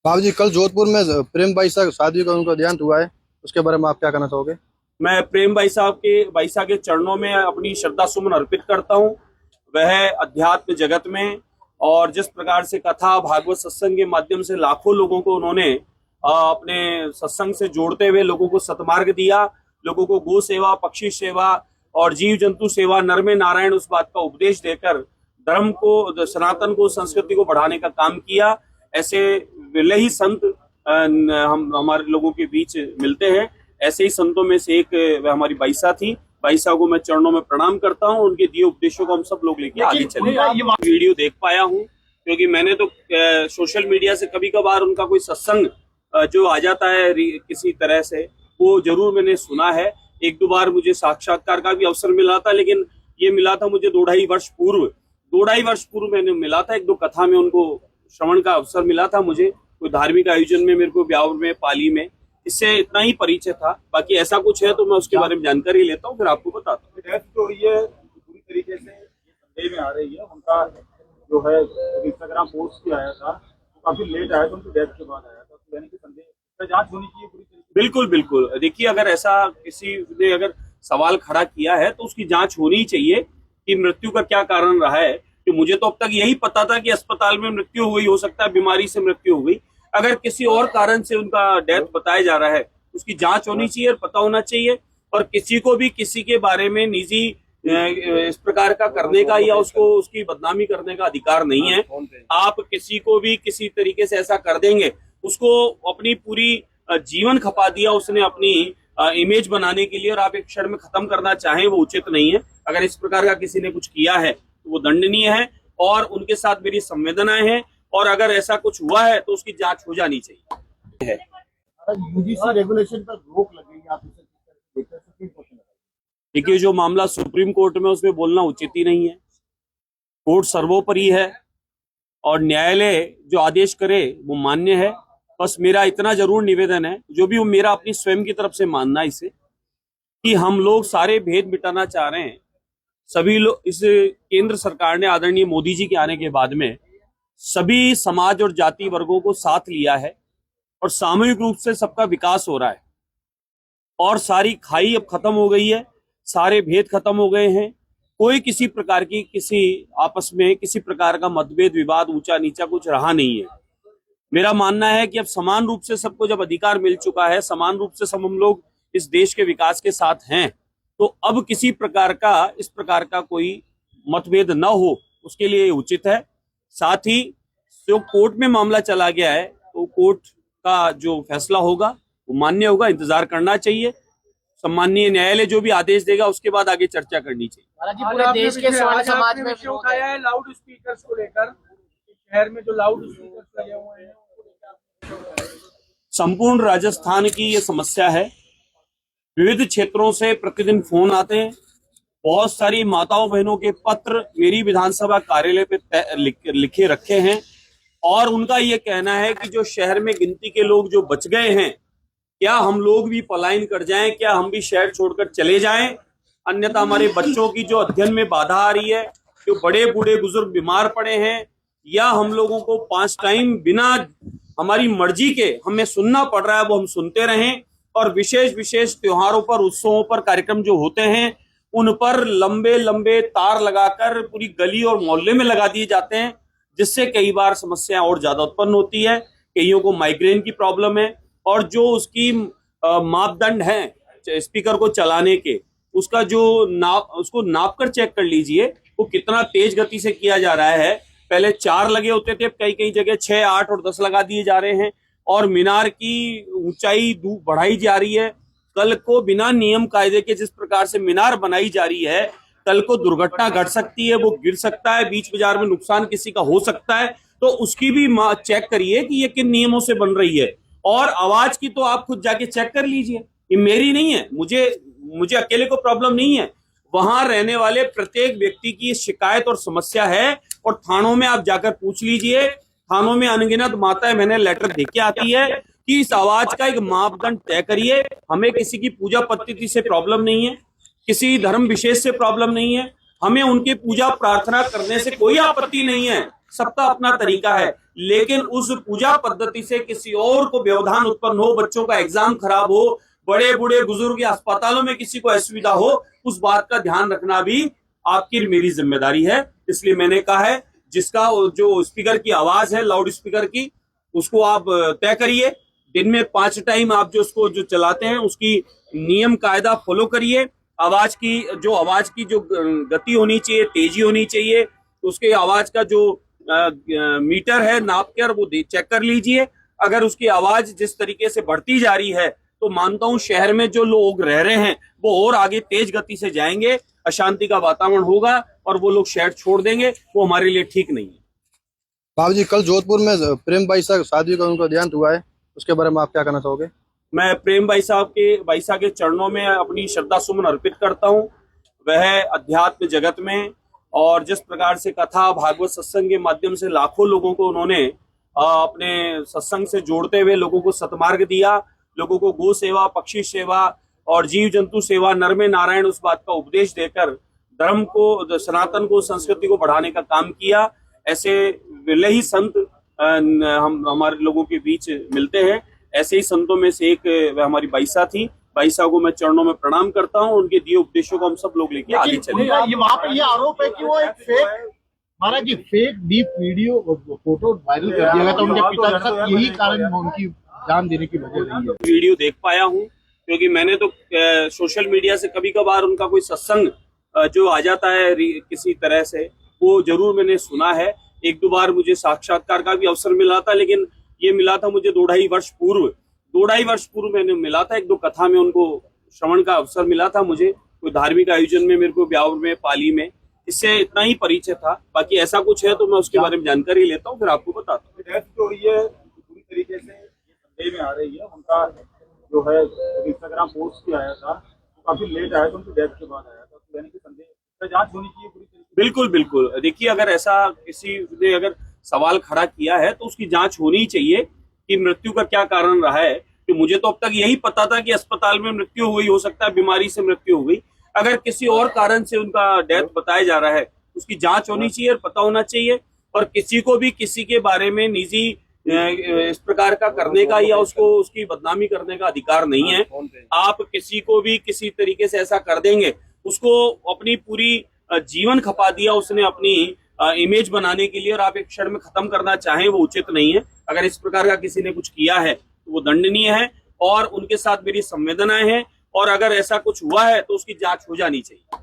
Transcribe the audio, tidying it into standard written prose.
बाबू जी, कल जोधपुर में प्रेम बाईसा शादी का उनका देहांत हुआ है, उसके बारे में आप क्या कहना चाहोगे? मैं प्रेम बाईसा के चरणों में अपनी श्रद्धा सुमन अर्पित करता हूँ। वह अध्यात्म जगत में और जिस प्रकार से कथा भागवत सत्संग के माध्यम से लाखों लोगों को उन्होंने अपने सत्संग से जोड़ते हुए लोगों को सतमार्ग दिया, लोगों को गो सेवा, पक्षी सेवा और जीव जंतु सेवा, नर में नारायण, उस बात का उपदेश देकर धर्म को, सनातन को, संस्कृति को बढ़ाने का काम किया। ऐसे विरले ही संत हम हमारे लोगों के बीच मिलते हैं। ऐसे ही संतों में से एक वह हमारी बाईसा थी। बाईसा को मैं चरणों में प्रणाम करता हूँ। उनके दिए उपदेशों को हम सब लोग लेके आगे चले। ये वीडियो देख पाया हूँ क्योंकि मैंने तो सोशल मीडिया से कभी कभार उनका कोई सत्संग जो आ जाता है किसी तरह से, वो जरूर मैंने सुना है। एक दो बार मुझे साक्षात्कार का भी अवसर मिला था, लेकिन ये मिला था मुझे दो ढाई वर्ष पूर्व मैंने मिला था। एक दो कथा में उनको श्रवण का अवसर मिला था मुझे, कोई धार्मिक आयोजन में, मेरे को ब्यावर में, पाली में। इससे इतना ही परिचय था। बाकी ऐसा कुछ है तो मैं उसके बारे में जानकारी लेता हूँ, फिर आपको बताता हूँ। डेथ जो हुई है पूरी तरीके से ये संदेह में आ रही है। उनका जो है इंस्टाग्राम पोस्ट भी आया था, तो काफी लेट आया था, उनकी डेथ के बाद आया था, तो यानी कि संदेह जांच होनी चाहिए पूरी तरीके से। बिल्कुल बिल्कुल, देखिए, अगर ऐसा किसी ने अगर सवाल खड़ा किया है तो उसकी जांच होनी चाहिए कि मृत्यु का क्या कारण रहा है। कि मुझे तो अब तक यही पता था कि अस्पताल में मृत्यु हो गई, हो सकता है बीमारी से मृत्यु हो गई। अगर किसी और कारण से उनका डेथ बताया जा रहा है, उसकी जांच होनी चाहिए और पता होना चाहिए। और किसी को भी किसी के बारे में निजी इस प्रकार का करने का या उसको उसकी बदनामी करने का अधिकार नहीं है। आप किसी को भी किसी तरीके से ऐसा कर देंगे, उसको अपनी पूरी जीवन खपा दिया उसने अपनी इमेज बनाने के लिए, और आप एक क्षण में खत्म करना चाहें, वो उचित नहीं है। अगर इस प्रकार का किसी ने कुछ किया है तो वो दंडनीय है और उनके साथ मेरी संवेदनाएं हैं। और अगर ऐसा कुछ हुआ है तो उसकी जांच हो जानी चाहिए। यूजीसी रेगुलेशन पर रोक लगेगी, आप इसे किस तरह से सुप्रीम कोर्ट में लगाएंगे? देखिए, जो मामला सुप्रीम कोर्ट में, उसमें बोलना उचित ही नहीं है। कोर्ट सर्वोपरि है और न्यायालय जो आदेश करे वो मान्य है। बस मेरा इतना जरूर निवेदन है, जो भी मेरा अपनी स्वयं की तरफ से मानना है इसे, कि हम लोग सारे भेद मिटाना चाह रहे हैं। सभी लोग, इस केंद्र सरकार ने आदरणीय मोदी जी के आने के बाद में सभी समाज और जाति वर्गों को साथ लिया है और सामूहिक रूप से सबका विकास हो रहा है और सारी खाई अब खत्म हो गई है, सारे भेद खत्म हो गए हैं। कोई किसी प्रकार की, किसी आपस में किसी प्रकार का मतभेद, विवाद, ऊंचा नीचा कुछ रहा नहीं है। मेरा मानना है कि अब समान रूप से सबको जब अधिकार मिल चुका है, समान रूप से सब हम लोग इस देश के विकास के साथ हैं, तो अब किसी प्रकार का, इस प्रकार का कोई मतभेद न हो, उसके लिए उचित है। साथ ही जो कोर्ट में मामला चला गया है, तो कोर्ट का जो फैसला होगा वो मान्य होगा, इंतजार करना चाहिए। सम्माननीय न्यायालय जो भी आदेश देगा उसके बाद आगे चर्चा करनी चाहिए। महाराज जी, पूरे देश के स्वर्ण समाज में विषय उठाया है लाउड स्पीकर्स को लेकर, शहर में जो लाउड स्पीकर्स लगे हुए हैं। संपूर्ण राजस्थान की ये समस्या है। विविध क्षेत्रों से प्रतिदिन फोन आते हैं। बहुत सारी माताओं बहनों के पत्र मेरी विधानसभा कार्यालय पे लिखे रखे हैं और उनका ये कहना है कि जो शहर में गिनती के लोग जो बच गए हैं, क्या हम लोग भी पलायन कर जाएं, क्या हम भी शहर छोड़कर चले जाएं, अन्यथा हमारे बच्चों की जो अध्ययन में बाधा आ रही है, जो बड़े बूढ़े बुजुर्ग बीमार पड़े हैं, या हम लोगों को 5 टाइम बिना हमारी मर्जी के हमें सुनना पड़ रहा है, वो हम सुनते रहें। और विशेष विशेष त्योहारों पर, उत्सवों पर कार्यक्रम जो होते हैं, उन पर लंबे लंबे तार लगाकर पूरी गली और मोहल्ले में लगा दिए जाते हैं, जिससे कई बार समस्याएं और ज्यादा उत्पन्न होती है। कईयों को माइग्रेन की प्रॉब्लम है और जो उसकी मापदंड है स्पीकर को चलाने के, उसका जो उसको नाप कर चेक कर लीजिए, वो कितना तेज गति से किया जा रहा है। पहले 4 लगे होते थे, कई कई जगह 6, 8 और 10 लगा दिए जा रहे हैं। और मीनार की ऊंचाई बढ़ाई जा रही है। कल को बिना नियम कायदे के जिस प्रकार से मीनार बनाई जा रही है, कल को दुर्घटना घट सकती है, वो गिर सकता है, बीच बाजार में नुकसान किसी का हो सकता है। तो उसकी भी चेक करिए कि ये किन नियमों से बन रही है। और आवाज की तो आप खुद जाके चेक कर लीजिए, ये मेरी नहीं है, मुझे अकेले को प्रॉब्लम नहीं है, वहां रहने वाले प्रत्येक व्यक्ति की शिकायत और समस्या है। और थानों में आप जाकर पूछ लीजिए, थानों में अनगिनत माताएं मैंने लेटर देके आती है कि इस आवाज का एक मापदंड तय करिए। हमें किसी की पूजा पद्धति से प्रॉब्लम नहीं है, किसी धर्म विशेष से प्रॉब्लम नहीं है, हमें उनके पूजा प्रार्थना करने से कोई आपत्ति नहीं है, सबका अपना तरीका है, लेकिन उस पूजा पद्धति से किसी और को व्यवधान उत्पन्न हो, बच्चों का एग्जाम खराब हो, बड़े बूढ़े बुजुर्ग या अस्पतालों में किसी को असुविधा हो, उस बात का ध्यान रखना भी आपकी मेरी जिम्मेदारी है। इसलिए मैंने कहा है जिसका जो स्पीकर की आवाज है, लाउड स्पीकर की, उसको आप तय करिए। दिन में 5 टाइम आप जो उसको जो चलाते हैं उसकी नियम कायदा फॉलो करिए। आवाज की जो गति होनी चाहिए, तेजी होनी चाहिए, उसके आवाज का जो मीटर है नाप कर वो चेक कर लीजिए। अगर उसकी आवाज जिस तरीके से बढ़ती जा रही है तो मानता हूं शहर में जो लोग रह रहे हैं वो और आगे तेज गति से जाएंगे, अशांति का वातावरण होगा और वो लोग शहर छोड़ देंगे, वो हमारे लिए ठीक नहीं है। बाबू जी, कल जोधपुर में प्रेम बाईसा साध्वी का उनका देहांत हुआ है, उसके बारे में आप क्या कहना चाहोगे? मैं प्रेम बाईसा के चरणों में अपनी श्रद्धा सुमन अर्पित करता हूं। वह अध्यात्म जगत में और जिस प्रकार से कथा भागवत सत्संग के माध्यम से लाखों लोगों को उन्होंने अपने सत्संग से जोड़ते हुए लोगों को सतमार्ग दिया, लोगों को गो सेवा, पक्षी सेवा और जीव जंतु सेवा, नर में नारायण, उस बात का उपदेश देकर धर्म को, सनातन को, संस्कृति को बढ़ाने का काम किया। ऐसे विरले ही संत हमारे लोगों के बीच मिलते हैं। ऐसे ही संतों में से एक वह हमारी बाईसा थी। बाईसा को मैं चरणों में प्रणाम करता हूं। उनके दिए उपदेशों को हम सब लोग लेके आगे चले। ये वहाँ पे ये आरोप है कि वो एक fake, Maharaj ji, fake deep video photo viral कर दिया गया था उनके पिता के साथ, यही कारण उनकी जान देने की वजह रही है। वीडियो देख पाया हूं क्योंकि मैंने तो सोशल मीडिया से कभी कभार उनका कोई सत्संग जो आ जाता है किसी तरह से, वो जरूर मैंने सुना है। 1-2 बार मुझे साक्षात्कार का भी अवसर मिला था, लेकिन ये मिला था मुझे 2-2.5 वर्ष पूर्व मैंने मिला था। 1-2 कथा में उनको श्रवण का अवसर मिला था मुझे, कोई धार्मिक आयोजन में, मेरे को ब्यावर में, पाली में, इससे इतना ही परिचय था। बाकी ऐसा कुछ है तो मैं उसके बारे में जानकारी लेता हूँ, फिर आपको बताता हूँ। डेथ जो हुई है पूरी तरीके से संदेह में आ रही है। उनका जो है इंस्टाग्राम पोस्ट भी आया था, तो काफी लेट आया था, उनकी डेथ के बाद आया था, तो यानी कि संदेह जांच होनी चाहिए पूरी तरीके से। बिल्कुल। देखिए, अगर ऐसा किसी ने अगर सवाल खड़ा किया है तो उसकी जांच होनी चाहिए कि मृत्यु का क्या कारण रहा है। कि मुझे तो अब तक यही पता था कि अस्पताल में मृत्यु हुई, हो सकता है बीमारी से मृत्यु हो गई। अगर किसी और कारण से उनका डेथ बताया जा रहा है, उसकी जांच होनी चाहिए और पता होना चाहिए। और किसी को भी किसी के बारे में निजी इस प्रकार का करने का या उसकी बदनामी करने का अधिकार नहीं है। आप किसी को भी किसी तरीके से ऐसा कर देंगे, उसको अपनी पूरी जीवन खपा दिया उसने अपनी इमेज बनाने के लिए, और आप एक क्षण में खत्म करना चाहें, वो उचित नहीं है। अगर इस प्रकार का किसी ने कुछ किया है तो वो दंडनीय है और उनके साथ मेरी संवेदनाएं हैं, और अगर ऐसा कुछ हुआ है तो उसकी जांच हो जानी चाहिए।